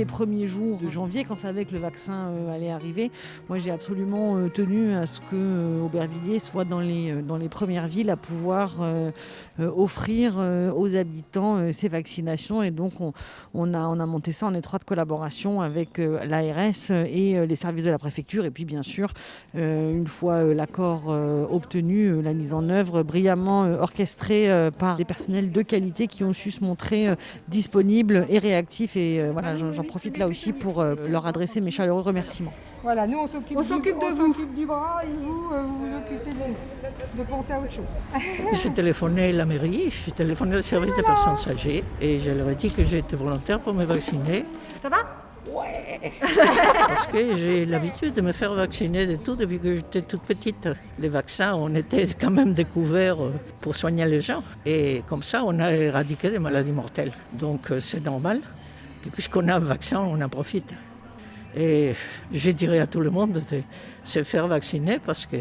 les premiers jours de janvier, quand on savait que le vaccin allait arriver, moi j'ai absolument tenu à ce que Aubervilliers soit dans les premières villes à pouvoir offrir aux habitants ces vaccinations. Et donc on a monté ça en étroite collaboration avec l'ARS et les services de la préfecture. Et puis bien sûr, une fois l'accord obtenu, la mise en œuvre brillamment orchestrée par des personnels de qualité qui ont su se montrer disponibles et réactifs. Et voilà, j'en profite là aussi pour leur adresser mes chaleureux remerciements. Voilà, nous on s'occupe du bras et vous vous occupez de penser à autre chose. J'ai téléphoné à la mairie, j'ai téléphoné au service des personnes âgées et je leur ai dit que j'étais volontaire pour me vacciner. Ça va ? Ouais. Parce que j'ai l'habitude de me faire vacciner de tout depuis que j'étais toute petite. Les vaccins, on était quand même découverts pour soigner les gens. Et comme ça, on a éradiqué des maladies mortelles. Donc c'est normal que puisqu'on a un vaccin, on en profite. Et je dirais à tout le monde de se faire vacciner parce que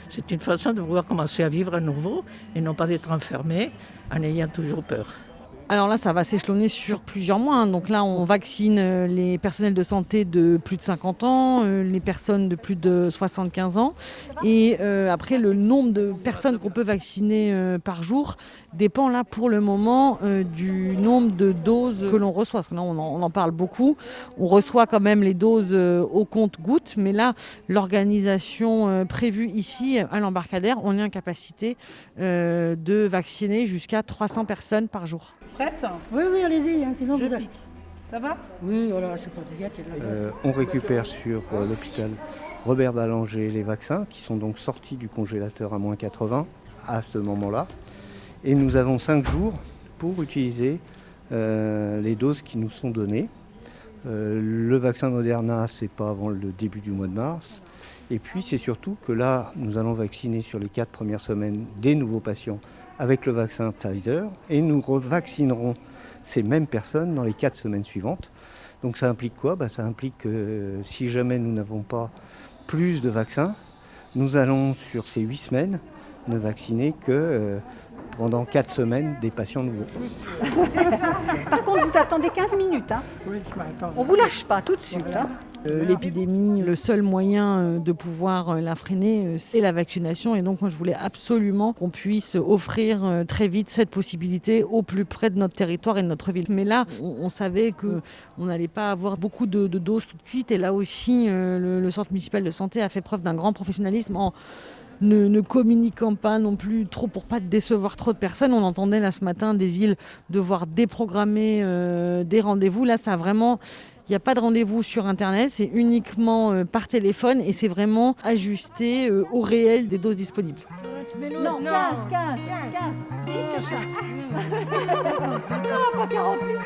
c'est une façon de pouvoir commencer à vivre à nouveau et non pas d'être enfermé en ayant toujours peur. Alors là, ça va s'échelonner sur plusieurs mois. Donc là, on vaccine les personnels de santé de plus de 50 ans, les personnes de plus de 75 ans. Et après, le nombre de personnes qu'on peut vacciner par jour dépend là pour le moment du nombre de doses que l'on reçoit. Parce que là, on en parle beaucoup. On reçoit quand même les doses au compte-gouttes. Mais là, l'organisation prévue ici à l'embarcadère, on est en capacité de vacciner jusqu'à 300 personnes par jour. Prête ? Oui, allez-y, sinon Je pique. Ça va ? Oui, voilà, je sais pas, il y a de la glace. On récupère sur l'hôpital Robert Ballanger les vaccins qui sont donc sortis du congélateur à moins 80 à ce moment-là. Et nous avons 5 jours pour utiliser les doses qui nous sont données. Le vaccin Moderna, c'est pas avant le début du mois de mars. Et puis c'est surtout que là, nous allons vacciner sur les 4 premières semaines des nouveaux patients avec le vaccin Pfizer et nous revaccinerons ces mêmes personnes dans les 4 semaines suivantes. Donc ça implique quoi ? Ça implique que si jamais nous n'avons pas plus de vaccins, nous allons sur ces 8 semaines ne vacciner que pendant 4 semaines des patients nouveaux. Par contre, vous attendez 15 minutes. Hein. Oui, je m'attends. On ne vous lâche pas tout de suite. Hein. L'épidémie, le seul moyen de pouvoir la freiner, c'est la vaccination. Et donc, moi, je voulais absolument qu'on puisse offrir très vite cette possibilité au plus près de notre territoire et de notre ville. Mais là, on savait qu'on n'allait pas avoir beaucoup de doses tout de suite. Et là aussi, le centre municipal de santé a fait preuve d'un grand professionnalisme en ne communiquant pas non plus trop pour pas décevoir trop de personnes. On entendait là ce matin des villes devoir déprogrammer des rendez-vous. Là, ça a vraiment... Il n'y a pas de rendez-vous sur Internet, c'est uniquement par téléphone et c'est vraiment ajusté au réel des doses disponibles. Non, 15. 10, c'est ça. Non, pas 40 minutes.